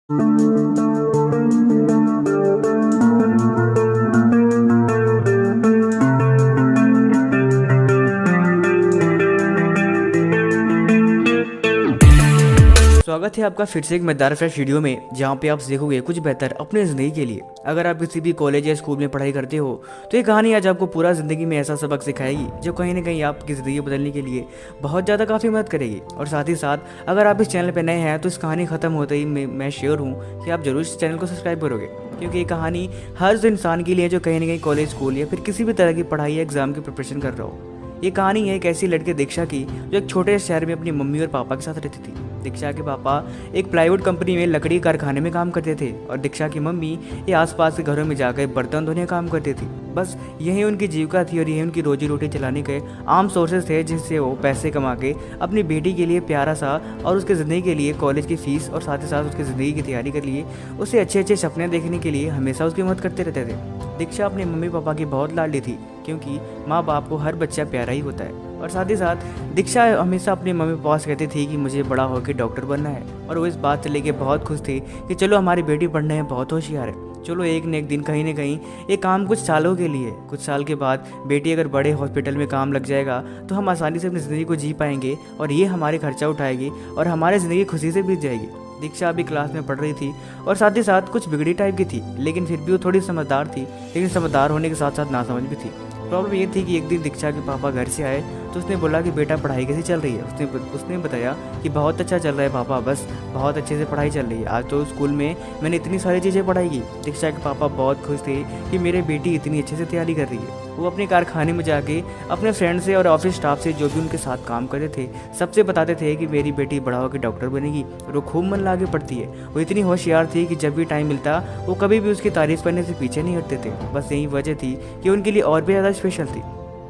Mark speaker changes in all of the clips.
Speaker 1: स्वागत है आपका फिर से एक मजेदार फ्रेश वीडियो में, जहाँ पे आप सीखोगे कुछ बेहतर अपने ज़िंदगी के लिए। अगर आप किसी भी कॉलेज या स्कूल में पढ़ाई करते हो तो ये कहानी आज आपको पूरा ज़िंदगी में ऐसा सबक सिखाएगी जो कहीं ना कहीं आपकी ज़िंदगी बदलने के लिए बहुत ज़्यादा काफ़ी मदद करेगी। और साथ ही साथ अगर आप इस चैनल पर नए हैं तो इस कहानी ख़त्म होते ही मैं श्योर हूँ कि आप जरूर इस चैनल को सब्सक्राइब करोगे, क्योंकि ये कहानी हर उस इंसान के लिए जो कहीं ना कहीं कॉलेज, स्कूल या फिर किसी भी तरह की पढ़ाई या एग्जाम की प्रिपरेशन कर रहा हो। ये कहानी है एक ऐसी लड़के दीक्षा की जो एक छोटे शहर में अपनी मम्मी और पापा के साथ रहती थी। दीक्षा के पापा एक प्लाईवुड कंपनी में लकड़ी कारखाने में काम करते थे और दीक्षा की मम्मी ये आसपास के घरों में जाकर बर्तन धोने का काम करती थी। बस यही उनकी जीविका थी और यही उनकी रोजी रोटी चलाने के आम सोर्सेज थे, जिससे वो पैसे कमा के अपनी बेटी के लिए प्यारा सा और उसके ज़िंदगी के लिए कॉलेज की फीस और साथ ही साथ उसकी ज़िंदगी की तैयारी के लिए उसे अच्छे अच्छे सपने देखने के लिए हमेशा उसकी मदद करते रहते थे। दीक्षा अपने मम्मी पापा की बहुत लाडली थी, क्योंकि माँ बाप को हर बच्चा प्यारा ही होता है। और साथ ही साथ दीक्षा हमेशा अपने मम्मी पापा से कहती थी कि मुझे बड़ा होकर डॉक्टर बनना है, और वो इस बात से लेके बहुत खुश थी कि चलो हमारी बेटी पढ़ने में बहुत होशियार है, चलो एक न एक दिन कहीं ना कहीं ये काम कुछ सालों के लिए, कुछ साल के बाद बेटी अगर बड़े हॉस्पिटल में काम लग जाएगा तो हम आसानी से अपनी ज़िंदगी को जी पाएंगे और ये हमारे खर्चा उठाएगी और हमारी ज़िंदगी खुशी से बीत जाएगी। दीक्षा अभी क्लास में पढ़ रही थी और साथ ही साथ कुछ बिगड़ी टाइप की थी, लेकिन फिर भी वो थोड़ी समझदार थी, लेकिन समझदार होने के साथ साथ नासमझ भी थी। प्रॉब्लम ये थी कि एक दिन दीक्षा के पापा घर से आए तो उसने बोला कि बेटा पढ़ाई कैसी चल रही है। उसने बताया कि बहुत अच्छा चल रहा है पापा, बस बहुत अच्छे से पढ़ाई चल रही है। आज तो स्कूल में मैंने इतनी सारी चीज़ें पढ़ाई की। दीक्षा के पापा बहुत खुश थे कि मेरे बेटी इतनी अच्छे से तैयारी कर रही है। वो अपने कारखाने में जाके अपने फ्रेंड से और ऑफिस स्टाफ से जो भी उनके साथ काम करते थे सबसे बताते थे कि मेरी बेटी बड़ा होकर डॉक्टर बनेगी, और वो खूब मन लाके पढ़ती है। वो इतनी होशियार थी कि जब भी टाइम मिलता वो कभी भी उसकी तारीफ करने से पीछे नहीं हटते थे। बस यही वजह थी कि उनके लिए और भी ज़्यादा स्पेशल थी।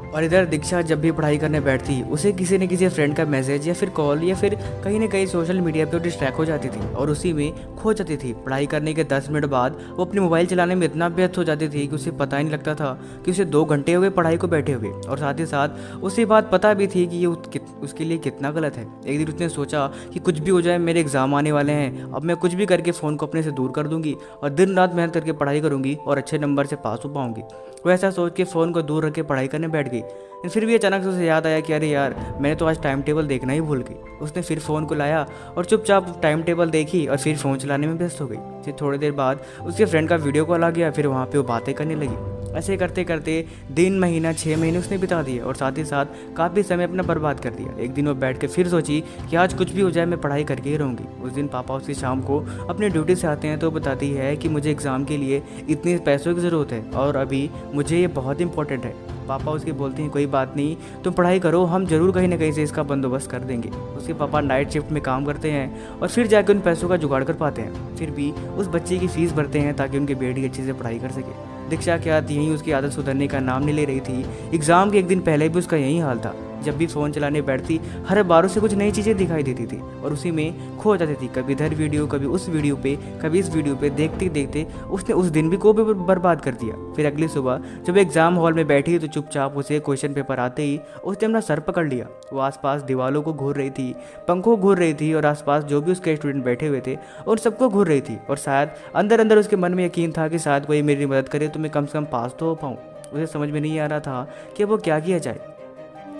Speaker 1: और इधर दीक्षा जब भी पढ़ाई करने बैठती उसे किसी न किसी फ्रेंड का मैसेज या फिर कॉल या फिर कहीं ना कहीं सोशल मीडिया पे डिस्ट्रैक्ट हो जाती थी और उसी में खो जाती थी। पढ़ाई करने के 10 मिनट बाद वो अपने मोबाइल चलाने में इतना व्यस्त हो जाती थी कि उसे पता ही नहीं लगता था कि उसे 2 घंटे हो गए पढ़ाई को बैठे हुए। और साथ ही साथ उसे बात पता भी थी कि ये उसके लिए कितना गलत है। एक दिन उसने सोचा कि कुछ भी हो जाए, मेरे एग्जाम आने वाले हैं, अब मैं कुछ भी करके फ़ोन को अपने से दूर कर दूंगी और दिन रात मेहनत करके पढ़ाई करूंगी और अच्छे नंबर से पास हो पाऊंगी। वो ऐसा सोच के फ़ोन को दूर रख के पढ़ाई करने बैठ गई। फिर भी अचानक से उसे याद आया कि अरे यार, मैंने तो आज टाइम टेबल देखना ही भूल गई। उसने फिर फ़ोन को लाया और चुपचाप टाइम टेबल देखी और फिर फ़ोन चलाने में व्यस्त हो गई। फिर थोड़ी देर बाद उसके फ्रेंड का वीडियो कॉल आ गया। फिर वहाँ पे वो बातें करने लगी। ऐसे करते करते दिन, महीना, 6 महीने उसने बिता दिए और साथ ही साथ काफ़ी समय अपना बर्बाद कर दिया। एक दिन वो बैठ के फिर सोची कि आज कुछ भी हो जाए मैं पढ़ाई करके ही रहूँगी। उस दिन पापा उसकी शाम को अपने ड्यूटी से आते हैं तो बताती है कि मुझे एग्ज़ाम के लिए इतने पैसों की ज़रूरत है और अभी मुझे ये बहुत इंपॉर्टेंट है। पापा उसके बोलते हैं कोई बात नहीं, तुम पढ़ाई करो, हम जरूर कहीं ना कहीं से इसका बंदोबस्त कर देंगे। उसके पापा नाइट शिफ्ट में काम करते हैं और फिर जाकर उन पैसों का जुगाड़ कर पाते हैं। फिर भी उस बच्चे की फीस भरते हैं ताकि उनकी बेटी अच्छे से पढ़ाई कर सके। दीक्षा के हाथ यहीं उसकी आदत सुधरने का नाम नहीं ले रही थी। एग्ज़ाम के एक दिन पहले भी उसका यही हाल था। जब भी फ़ोन चलाने बैठती हर बार उसे कुछ नई चीज़ें दिखाई देती थी और उसी में खो जाती थी। कभी इधर वीडियो, कभी उस वीडियो पे, कभी इस वीडियो पे देखते देखते उसने उस दिन भी को भी बर्बाद कर दिया। फिर अगली सुबह जब एग्ज़ाम हॉल में बैठी तो चुपचाप उसे क्वेश्चन पेपर आते ही उसने अपना सर पकड़ लिया। वो आसपास दीवारों को घूर रही थी, पंखों को घूर रही थी और आसपास जो भी उसके स्टूडेंट बैठे हुए थे उन सबको घूर रही थी। और शायद अंदर अंदर उसके मन में यकीन था कि शायद कोई मेरी मदद करे तो मैं कम से कम पास तो हो पाऊँ। उसे समझ में नहीं आ रहा था कि वो क्या किया जाए।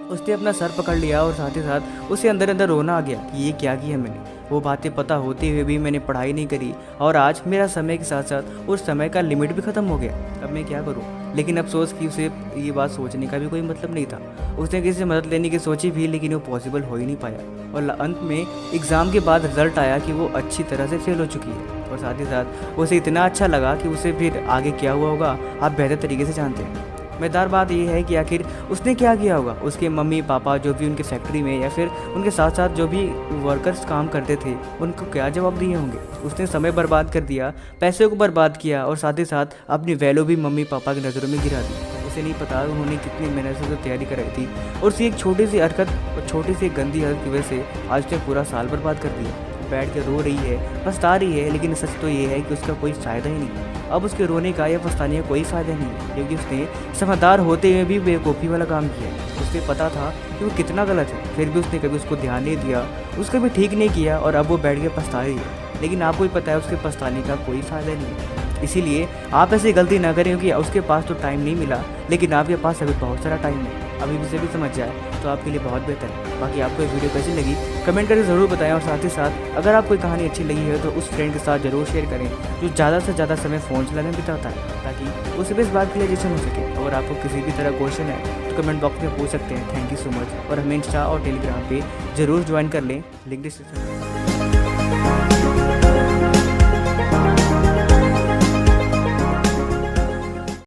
Speaker 1: उसने अपना सर पकड़ लिया और साथ ही साथ उसे अंदर अंदर रोना आ गया कि ये क्या किया मैंने। वो बातें पता होते हुए भी मैंने पढ़ाई नहीं करी और आज मेरा समय के साथ साथ उस समय का लिमिट भी ख़त्म हो गया। अब मैं क्या करूँ। लेकिन अफसोस कि उसे ये बात सोचने का भी कोई मतलब नहीं था। उसने किसी से मदद लेने की सोची भी, लेकिन वो पॉसिबल हो ही नहीं पाया। और अंत में एग्ज़ाम के बाद रिजल्ट आया कि वो अच्छी तरह से फेल हो चुकी है। और साथ ही साथ उसे इतना अच्छा लगा कि उसे फिर आगे क्या हुआ होगा आप बेहतर तरीके से जानते हैं। मज़ेदार बात यह है कि आखिर उसने क्या किया होगा। उसके मम्मी पापा जो भी उनके फैक्ट्री में या फिर उनके साथ साथ जो भी वर्कर्स काम करते थे उनको क्या जवाब दिए होंगे। उसने समय बर्बाद कर दिया, पैसे को बर्बाद किया और साथ ही साथ अपनी वैल्यू भी मम्मी पापा की नज़रों में गिरा दी। उसे नहीं पता उन्होंने कितनी मेहनत से तैयारी कराई थी और उसकी एक छोटी सी हरकत और छोटी सी गंदी हरकत की वजह से आज उसने पूरा साल बर्बाद कर दिया। बैठ के रो रही है, पछता रही है, लेकिन सच तो ये है कि उसका कोई फ़ायदा ही नहीं। अब उसके रोने का या पछताने का कोई फ़ायदा नहीं है, क्योंकि उसने समझदार होते हुए भी बेवकूफ़ी वाला काम किया। उसे पता था कि वो कितना गलत है, फिर भी उसने कभी उसको ध्यान नहीं दिया, उसको भी ठीक नहीं किया और अब वो बैठ के पछता रही है। लेकिन आपको भी पता है उसके पछताने का कोई फ़ायदा नहीं है। इसीलिए आप ऐसी गलती ना करें, क्योंकि उसके पास तो टाइम नहीं मिला, लेकिन आपके पास अभी बहुत सारा टाइम है। अभी भी से भी समझ जाए तो आपके लिए बहुत बेहतर है। बाकी आपको ये वीडियो कैसी लगी कमेंट करके ज़रूर बताएं, और साथ ही साथ अगर आपको कोई कहानी अच्छी लगी है तो उस फ्रेंड के साथ ज़रूर शेयर करें जो ज़्यादा से ज़्यादा समय फ़ोन चलाने में बिताता है, ताकि उसे भी इस बात के लिए रिएक्शन हो सके। अगर आपको किसी भी तरह क्वेश्चन है तो कमेंट बॉक्स में पूछ सकते हैं। थैंक यू सो मच, और हमें इंस्टा और टेलीग्राम पे ज़रूर ज्वाइन कर लें, लिंक डिस्क्रिप्शन में।